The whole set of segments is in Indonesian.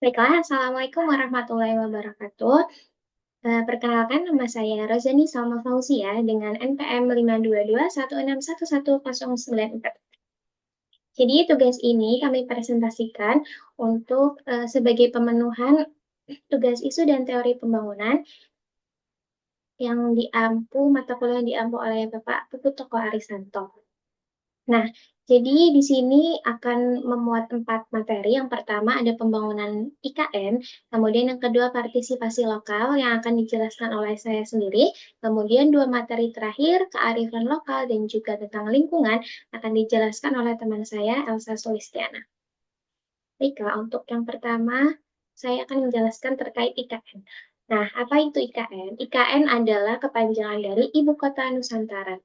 Baiklah, Assalamualaikum warahmatullahi wabarakatuh. Perkenalkan, nama saya Rozani Salma Fauzia dengan NPM 52216111094. Jadi, tugas ini kami presentasikan untuk sebagai pemenuhan tugas isu dan teori pembangunan yang mata kuliah yang diampu oleh Bapak Putut Toko Arisanto. Nah, jadi di sini akan memuat 4 materi. Yang pertama ada pembangunan IKN, kemudian yang kedua partisipasi lokal yang akan dijelaskan oleh saya sendiri, kemudian 2 materi terakhir kearifan lokal dan juga tentang lingkungan akan dijelaskan oleh teman saya Elsa Sulistiana. Baiklah, untuk yang pertama saya akan menjelaskan terkait IKN. Nah, apa itu IKN? IKN adalah kepanjangan dari Ibu Kota Nusantara.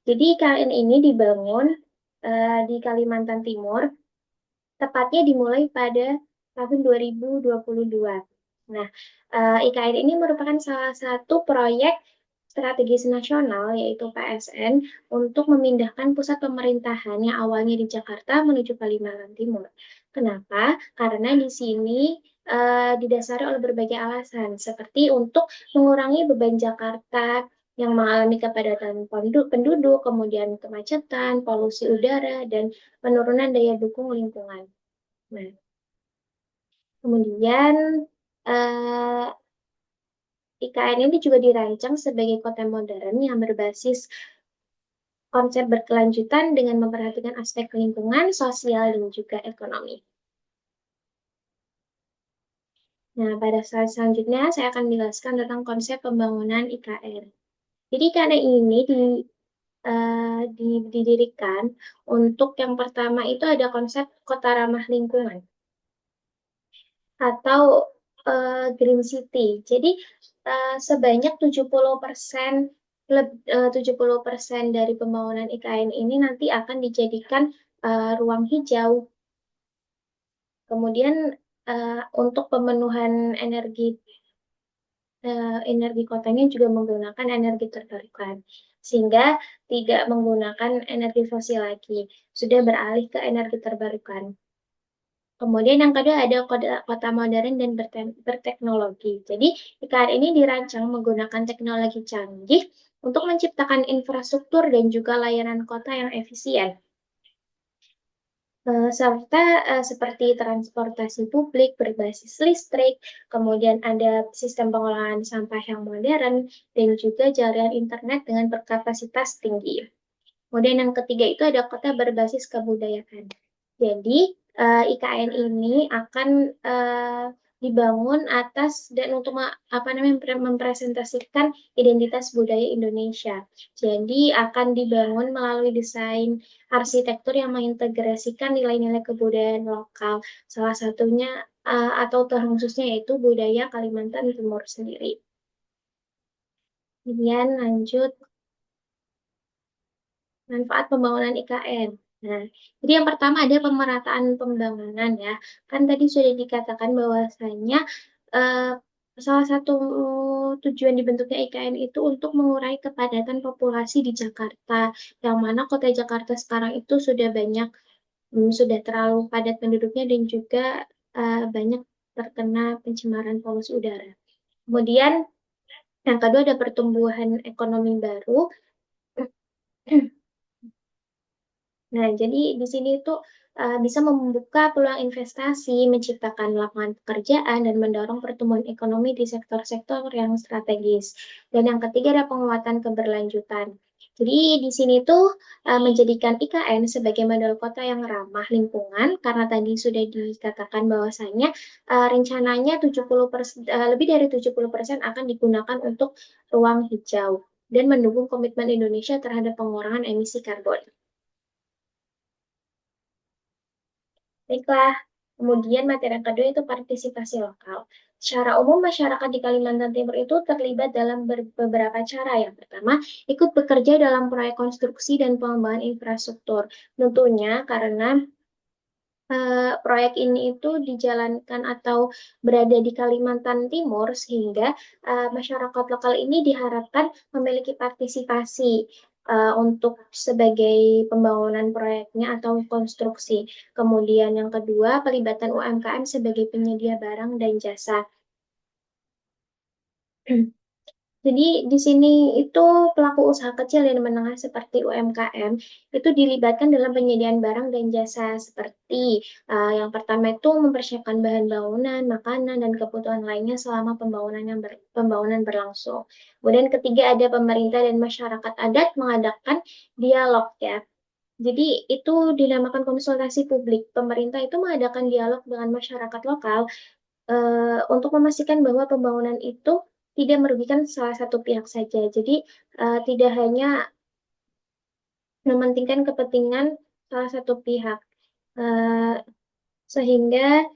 Jadi IKN ini dibangun di Kalimantan Timur, tepatnya dimulai pada tahun 2022. Nah, IKN ini merupakan salah satu proyek strategis nasional, yaitu PSN, untuk memindahkan pusat pemerintahan yang awalnya di Jakarta menuju Kalimantan Timur. Kenapa? Karena di sini didasari oleh berbagai alasan, seperti untuk mengurangi beban Jakarta yang mengalami kepadatan penduduk, kemudian kemacetan, polusi udara, dan penurunan daya dukung lingkungan. Nah, kemudian eh, IKN ini juga dirancang sebagai kota modern yang berbasis konsep berkelanjutan dengan memperhatikan aspek lingkungan, sosial, dan juga ekonomi. Nah, pada slide selanjutnya saya akan menjelaskan tentang konsep pembangunan IKN. Jadi IKN ini didirikan untuk yang pertama itu ada konsep kota ramah lingkungan atau Green City. Jadi sebanyak 70% dari pembangunan IKN ini nanti akan dijadikan ruang hijau. Kemudian untuk pemenuhan energi kotanya juga menggunakan energi terbarukan, sehingga tidak menggunakan energi fosil lagi, sudah beralih ke energi terbarukan. Kemudian yang kedua ada kota modern dan berteknologi. Jadi IKN ini dirancang menggunakan teknologi canggih untuk menciptakan infrastruktur dan juga layanan kota yang efisien. Serta seperti transportasi publik berbasis listrik, kemudian ada sistem pengolahan sampah yang modern, dan juga jaringan internet dengan berkapasitas tinggi. Kemudian yang ketiga itu ada kota berbasis kebudayaan. Jadi IKN ini akan dibangun atas dan untuk mempresentasikan identitas budaya Indonesia. Jadi akan dibangun melalui desain arsitektur yang mengintegrasikan nilai-nilai kebudayaan lokal. Salah satunya atau terkhususnya yaitu budaya Kalimantan Timur sendiri. Kemudian lanjut manfaat pembangunan IKN. Nah, jadi yang pertama ada pemerataan pembangunan ya. Kan tadi sudah dikatakan bahwasanya eh, salah satu tujuan dibentuknya IKN itu untuk mengurangi kepadatan populasi di Jakarta. Yang mana kota Jakarta sekarang itu sudah sudah terlalu padat penduduknya dan juga banyak terkena pencemaran polusi udara. Kemudian yang kedua ada pertumbuhan ekonomi baru. Nah, jadi di sini tuh bisa membuka peluang investasi, menciptakan lapangan pekerjaan, dan mendorong pertumbuhan ekonomi di sektor-sektor yang strategis. Dan yang ketiga ada penguatan keberlanjutan. Jadi di sini tuh menjadikan IKN sebagai model kota yang ramah lingkungan, karena tadi sudah dikatakan bahwasanya rencananya lebih dari 70% akan digunakan untuk ruang hijau dan mendukung komitmen Indonesia terhadap pengurangan emisi karbon. Baiklah, kemudian materi yang kedua itu partisipasi lokal. Secara umum, masyarakat di Kalimantan Timur itu terlibat dalam beberapa cara. Yang pertama, ikut bekerja dalam proyek konstruksi dan pengembangan infrastruktur. Tentunya karena proyek ini itu dijalankan atau berada di Kalimantan Timur, sehingga masyarakat lokal ini diharapkan memiliki partisipasi untuk sebagai pembangunan proyeknya atau konstruksi. Kemudian yang kedua, pelibatan UMKM sebagai penyedia barang dan jasa. Jadi di sini itu pelaku usaha kecil dan menengah seperti UMKM itu dilibatkan dalam penyediaan barang dan jasa seperti yang pertama itu mempersiapkan bahan bangunan, makanan, dan kebutuhan lainnya selama pembangunan berlangsung. Kemudian ketiga ada pemerintah dan masyarakat adat mengadakan dialog ya. Jadi itu dinamakan konsultasi publik. Pemerintah itu mengadakan dialog dengan masyarakat lokal untuk memastikan bahwa pembangunan itu tidak merugikan salah satu pihak saja. Jadi tidak hanya mementingkan kepentingan salah satu pihak, eh, sehingga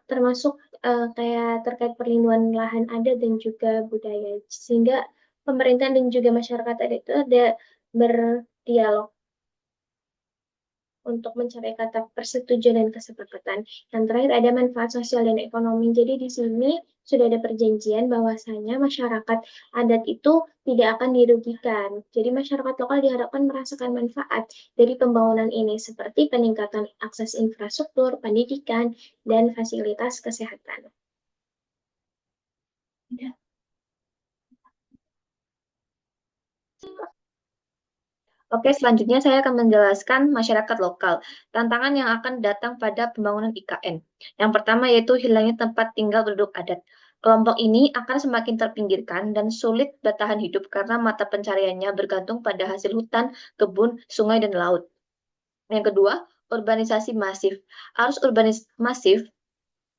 termasuk kayak terkait perlindungan lahan adat dan juga budaya, sehingga pemerintah dan juga masyarakat adat itu ada berdialog untuk mencari kata persetujuan dan kesepakatan. Yang terakhir ada manfaat sosial dan ekonomi. Jadi di sini sudah ada perjanjian bahwasanya masyarakat adat itu tidak akan dirugikan. Jadi masyarakat lokal diharapkan merasakan manfaat dari pembangunan ini seperti peningkatan akses infrastruktur, pendidikan, dan fasilitas kesehatan. Oke, selanjutnya saya akan menjelaskan masyarakat lokal, tantangan yang akan datang pada pembangunan IKN. Yang pertama yaitu hilangnya tempat tinggal penduduk adat. Kelompok ini akan semakin terpinggirkan dan sulit bertahan hidup karena mata pencariannya bergantung pada hasil hutan, kebun, sungai, dan laut. Yang kedua, urbanisasi masif. Arus urbanis masif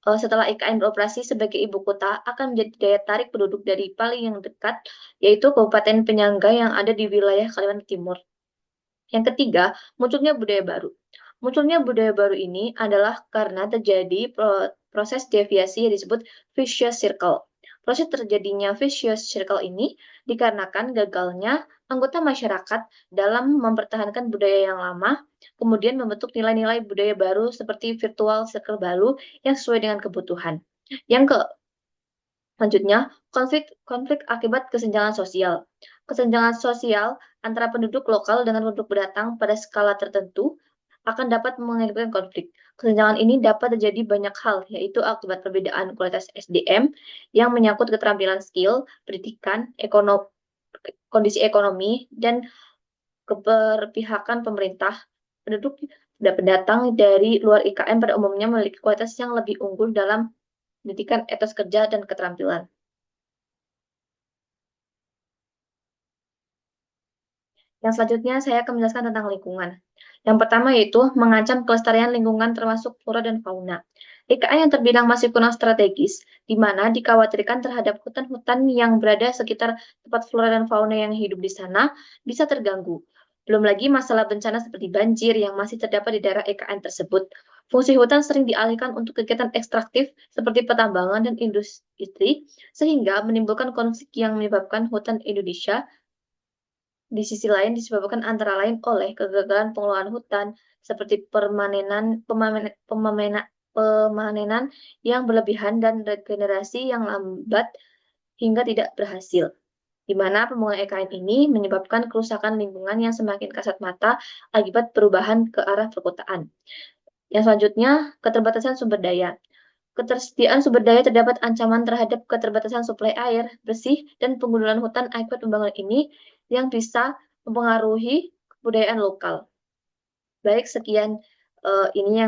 setelah IKN beroperasi sebagai ibu kota akan menjadi daya tarik penduduk dari paling yang dekat, yaitu kabupaten penyangga yang ada di wilayah Kalimantan Timur. Yang ketiga, munculnya budaya baru. Munculnya budaya baru ini adalah karena terjadi proses deviasi yang disebut vicious circle. Proses terjadinya vicious circle ini dikarenakan gagalnya anggota masyarakat dalam mempertahankan budaya yang lama, kemudian membentuk nilai-nilai budaya baru seperti virtual circle baru yang sesuai dengan kebutuhan. Yang Selanjutnya, konflik akibat kesenjangan sosial. Kesenjangan sosial antara penduduk lokal dengan penduduk pendatang pada skala tertentu akan dapat mengakibatkan konflik. Kesenjangan ini dapat terjadi banyak hal, yaitu akibat perbedaan kualitas SDM yang menyangkut keterampilan skill, pendidikan, kondisi ekonomi, dan keberpihakan pemerintah. Penduduk dan pendatang dari luar IKN pada umumnya memiliki kualitas yang lebih unggul dalam pendidikan, etos kerja, dan keterampilan. Yang selanjutnya saya akan menjelaskan tentang lingkungan. Yang pertama yaitu mengancam kelestarian lingkungan termasuk flora dan fauna. IKN yang terbilang masih kurang strategis, di mana dikhawatirkan terhadap hutan-hutan yang berada sekitar tempat flora dan fauna yang hidup di sana bisa terganggu. Belum lagi masalah bencana seperti banjir yang masih terdapat di daerah IKN tersebut. Fungsi hutan sering dialihkan untuk kegiatan ekstraktif seperti pertambangan dan industri, sehingga menimbulkan konflik yang menyebabkan hutan Indonesia di sisi lain disebabkan antara lain oleh kegagalan pengelolaan hutan seperti pemanenan yang berlebihan dan regenerasi yang lambat hingga tidak berhasil. Di mana pembangunan EKN ini menyebabkan kerusakan lingkungan yang semakin kasat mata akibat perubahan ke arah perkotaan. Yang selanjutnya, keterbatasan sumber daya. Ketersediaan sumber daya terdapat ancaman terhadap keterbatasan suplai air, bersih, dan penggundulan hutan akibat pembangunan ini yang bisa mempengaruhi kebudayaan lokal. Baik, sekian ini yang